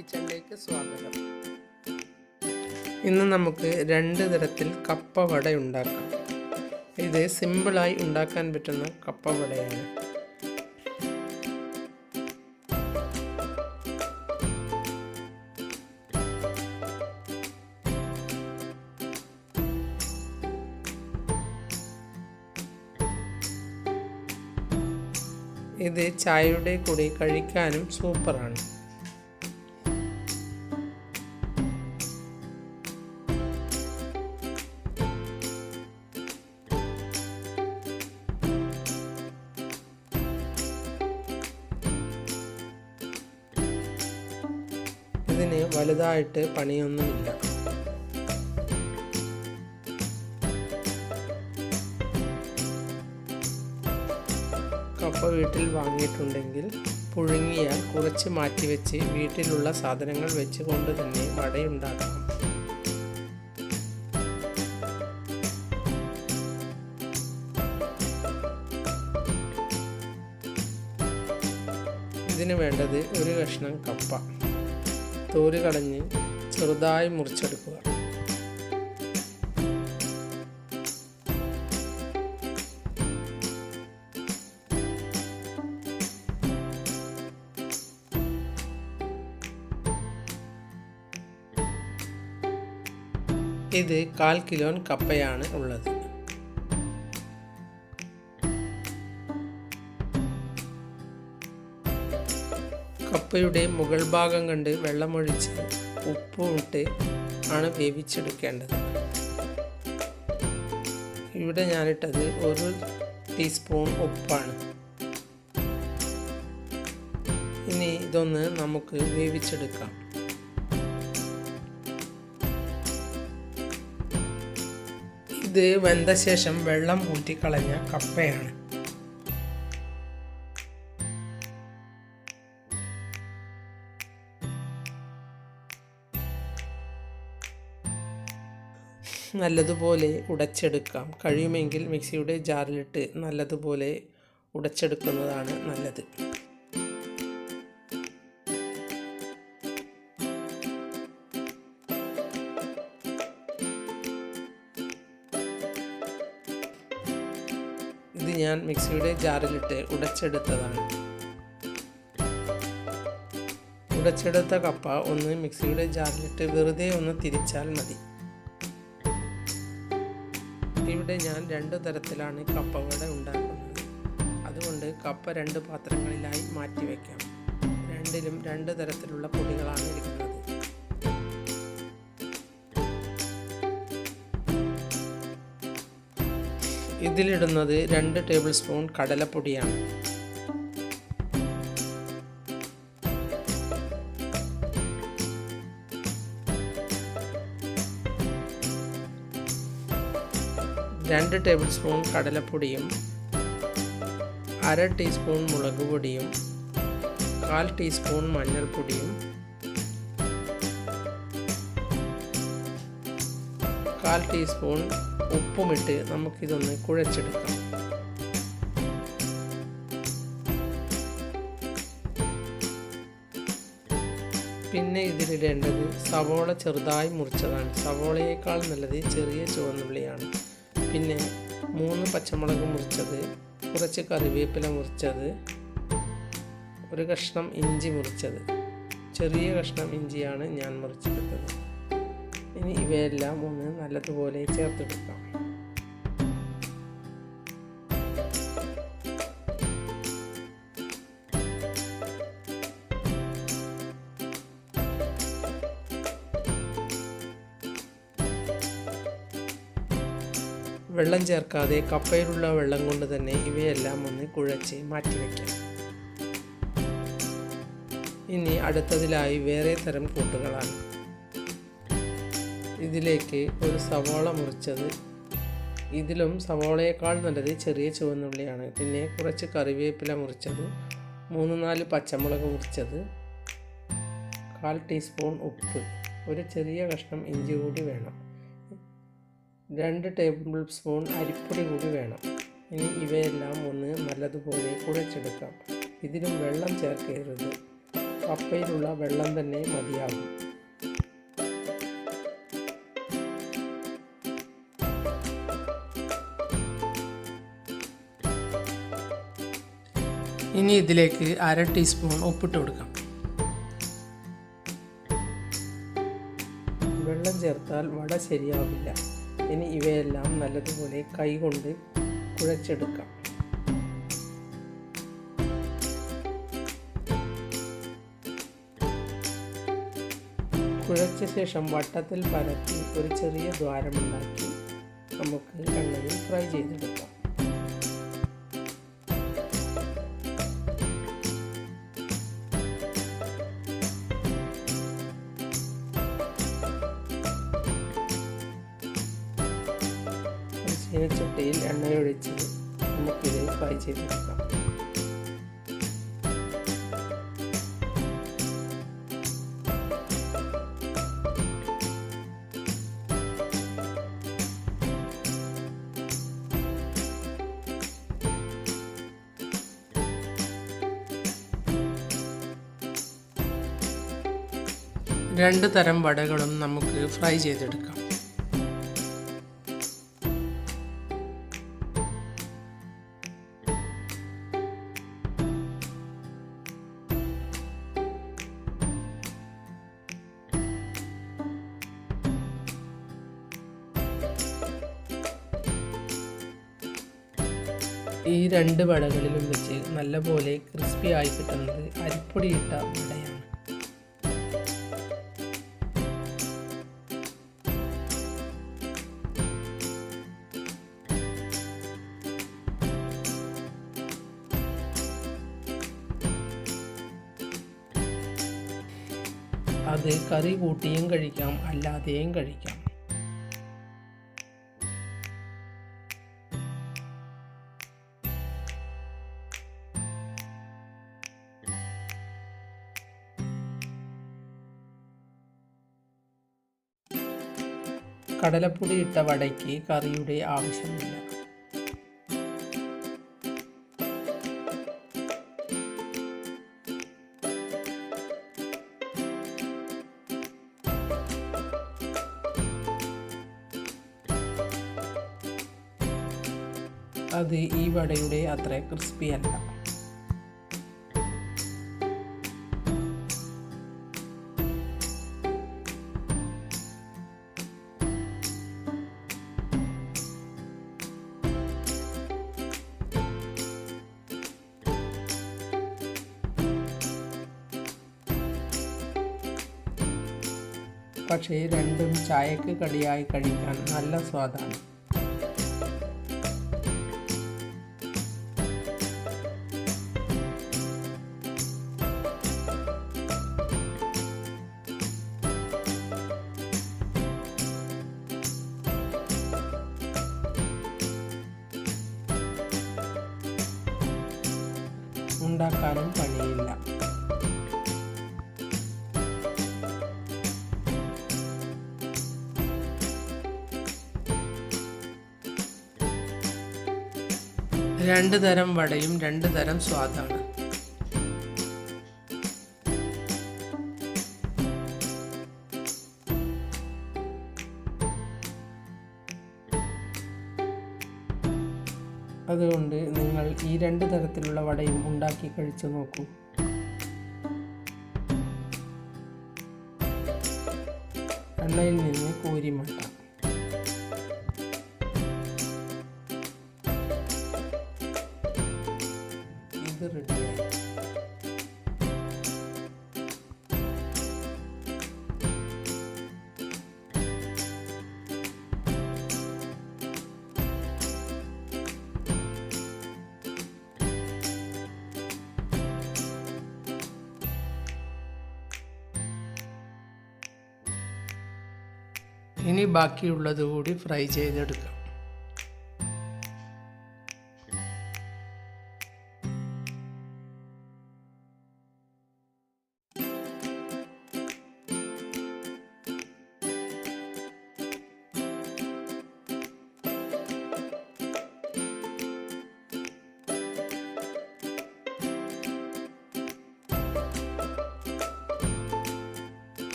കിച്ചണിലേക്ക് സ്വാഗതം. ഇന്ന് നമുക്ക് രണ്ട് തരത്തിൽ കപ്പവട ഉണ്ടാക്കാം. ഇത് സിമ്പിളായി ഉണ്ടാക്കാൻ പറ്റുന്ന കപ്പവടയാണ്. ഇത് ചായയുടെ കൂടെ കഴിക്കാനും സൂപ്പറാണ്. ഇതിന് വലുതായിട്ട് പണിയൊന്നുമില്ല. കപ്പ വീട്ടിൽ വാങ്ങിയിട്ടുണ്ടെങ്കിൽ പുഴുങ്ങിയാൽ കുറച്ച് മാറ്റിവെച്ച് വീട്ടിലുള്ള സാധനങ്ങൾ വെച്ചുകൊണ്ട് തന്നെ വടയുണ്ടാക്കാം. ഇതിന് വേണ്ടത് ഒരു കഷ്ണം കപ്പ തോല് കളഞ്ഞ് ചെറുതായി മുറിച്ചെടുക്കുക. ഇത് 1/4 കിലോ കപ്പയാണ് ഉള്ളത്. കപ്പയുടെ മുകൾ ഭാഗം കണ്ട് വെള്ളമൊഴിച്ച് ഉപ്പും ഇട്ട് ആണ് വേവിച്ചെടുക്കേണ്ടത്. ഇവിടെ ഞാനിട്ടത് 1 ടീസ്പൂൺ ഉപ്പാണ്. ഇനി ഇതൊന്ന് നമുക്ക് വേവിച്ചെടുക്കാം. ഇത് വെന്ത ശേഷം വെള്ളം ഊറ്റിക്കളഞ്ഞ കപ്പയാണ്. നല്ലതുപോലെ ഉടച്ചെടുക്കാം. കഴിയുമെങ്കിൽ മിക്സിയുടെ ജാറിലിട്ട് നല്ലതുപോലെ ഉടച്ചെടുക്കുന്നതാണ് നല്ലത്. ഇത് ഞാൻ മിക്സിയുടെ ജാറിലിട്ട് ഉടച്ചെടുത്തതാണ്. ഉടച്ചെടുത്ത കപ്പ ഒന്ന് മിക്സിയുടെ ജാറിലിട്ട് വെറുതെ ഒന്ന് തിരിച്ചാൽ മതി. ഇവിടെ ഞാൻ 2 തരത്തിലാണ് കപ്പവട ഉണ്ടാക്കുന്നത്. അതുകൊണ്ട് കപ്പ 2 പാത്രങ്ങളിലായി മാറ്റി വയ്ക്കാം. രണ്ടിലും 2 തരത്തിലുള്ള പൊടികളാണ് ഇടുന്നത്. ഇതിലിടുന്നത് 2 ടേബിൾ സ്പൂൺ കടലപ്പൊടിയാണ്. രണ്ട് ടേബിൾ സ്പൂൺ കടലപ്പൊടിയും 1/2 ടീസ്പൂൺ മുളക് പൊടിയും 1/4 ടീസ്പൂൺ മഞ്ഞൾപ്പൊടിയും 1/4 ടീസ്പൂൺ ഉപ്പുമിട്ട് നമുക്കിതൊന്ന് കുഴച്ചെടുക്കാം. പിന്നെ ഇതിലിടേണ്ടത് സവോള ചെറുതായി മുറിച്ചതാണ്. സവോളയേക്കാൾ നല്ലത് ചെറിയ ചുവന്നുള്ളിയാണ്. പിന്നെ 3 പച്ചമുളക് മുറിച്ചത്, കുറച്ച് കറിവേപ്പില മുറിച്ചത്, ഒരു കഷ്ണം ഇഞ്ചി മുറിച്ചത്. ചെറിയ കഷ്ണം ഇഞ്ചിയാണ് ഞാൻ മുറിച്ചെടുത്തത്. ഇനി ഇവയെല്ലാം ഒന്ന് നല്ലതുപോലെ ചേർത്തെടുക്കാം. വെള്ളം ചേർക്കാതെ കപ്പയിലുള്ള വെള്ളം കൊണ്ട് തന്നെ ഇവയെല്ലാം ഒന്ന് കുഴച്ച് മാറ്റിവെക്കാം. ഇനി അടുത്തതിലായി വേറെ തരം കൂട്ടുകളാണ്. ഇതിലേക്ക് ഒരു സവാള മുറിച്ചത്, ഇതിലും സവാളയേക്കാൾ നല്ലത് ചെറിയ ചുവന്നുള്ളിയാണ്. പിന്നെ കുറച്ച് കറിവേപ്പില മുറിച്ചത്, 3-4 പച്ചമുളക് മുറിച്ചത്, 1/4 ടീസ്പൂൺ ഉപ്പ്, ഒരു ചെറിയ കഷ്ണം ഇഞ്ചി കൂടി വേണം, 2 ടേബിൾ സ്പൂൺ അരിപ്പൊടി കൂടി വേണം. ഇനി ഇവയെല്ലാം ഒന്ന് നല്ലതുപോലെ കുഴച്ചെടുക്കാം. ഇതിലും വെള്ളം ചേർക്കരുത്, കപ്പയിലുള്ള വെള്ളം തന്നെ മതിയാകും. ഇനി ഇതിലേക്ക് 1/2 ടീസ്പൂൺ ഉപ്പിട്ട് കൊടുക്കാം. വെള്ളം ചേർത്താൽ വട ശരിയാവില്ല. ഇനി ഇവയെല്ലാം നല്ലതുപോലെ കൈകൊണ്ട് കുഴച്ചെടുക്കാം. കുഴച്ച ശേഷം വട്ടത്തിൽ പരത്തി ഒരു ചെറിയ ദ്വാരമുണ്ടാക്കി നമുക്ക് എണ്ണയിൽ ഫ്രൈ ചെയ്തെടുക്കാം. ചീനച്ചട്ടിയിൽ എണ്ണയൊഴിച്ച് നമുക്കിത് ഫ്രൈ ചെയ്തെടുക്കാം. രണ്ട് തരം വടകളും നമുക്ക് ഫ്രൈ ചെയ്തെടുക്കാം. ഈ രണ്ട് വടകളിലും വെച്ച് നല്ലപോലെ ക്രിസ്പി ആയി കിട്ടുന്നത് അരിപ്പൊടിയിട്ട വടയാണ്. അത് കറി കൂട്ടിയും കഴിക്കാം, അല്ലാതെയും കഴിക്കാം. കടലപ്പൊടി ഇട്ട വടയ്ക്ക് കറിയുടെ ആവശ്യമില്ല. അത് ഈ വടയുടെ അത്ര ക്രിസ്പി അല്ല. പക്ഷേ രണ്ടും ചായക്ക് കടിയായി കഴിക്കാൻ നല്ല സ്വാദാണ്. ഉണ്ടാക്കാനും പണിയില്ല. രണ്ട് തരം വടയും രണ്ട് തരം സ്വാദാണ്. അതുകൊണ്ട് നിങ്ങൾ ഈ രണ്ട് തരത്തിലുള്ള വടയും ഉണ്ടാക്കി കഴിച്ചു നോക്കൂ. എണ്ണയിൽ നിന്ന് കോരി മാറ്റാം. ഇത് റെഡിയായി. ഇനി ബാക്കിയുള്ളത് കൂടി ഫ്രൈ ചെയ്തെടുക്കാം.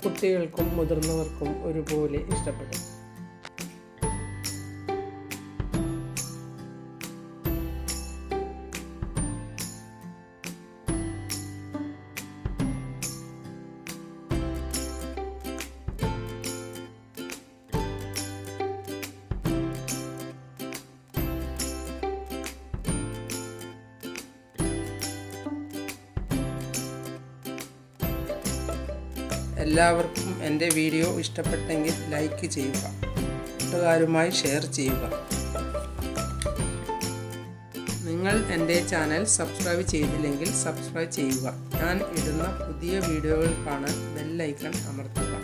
കുട്ടികൾക്കും മുതിർന്നവർക്കും ഒരുപോലെ ഇഷ്ടപ്പെടും. എല്ലാവർക്കും എൻ്റെ വീഡിയോ ഇഷ്ടപ്പെട്ടെങ്കിൽ ലൈക്ക് ചെയ്യുക, കൂട്ടുകാരുമായി ഷെയർ ചെയ്യുക. നിങ്ങൾ എൻ്റെ ചാനൽ സബ്സ്ക്രൈബ് ചെയ്തില്ലെങ്കിൽ സബ്സ്ക്രൈബ് ചെയ്യുക. ഞാൻ ഇടുന്ന പുതിയ വീഡിയോകൾ കാണാൻ ബെൽ ഐക്കൺ അമർത്തുക.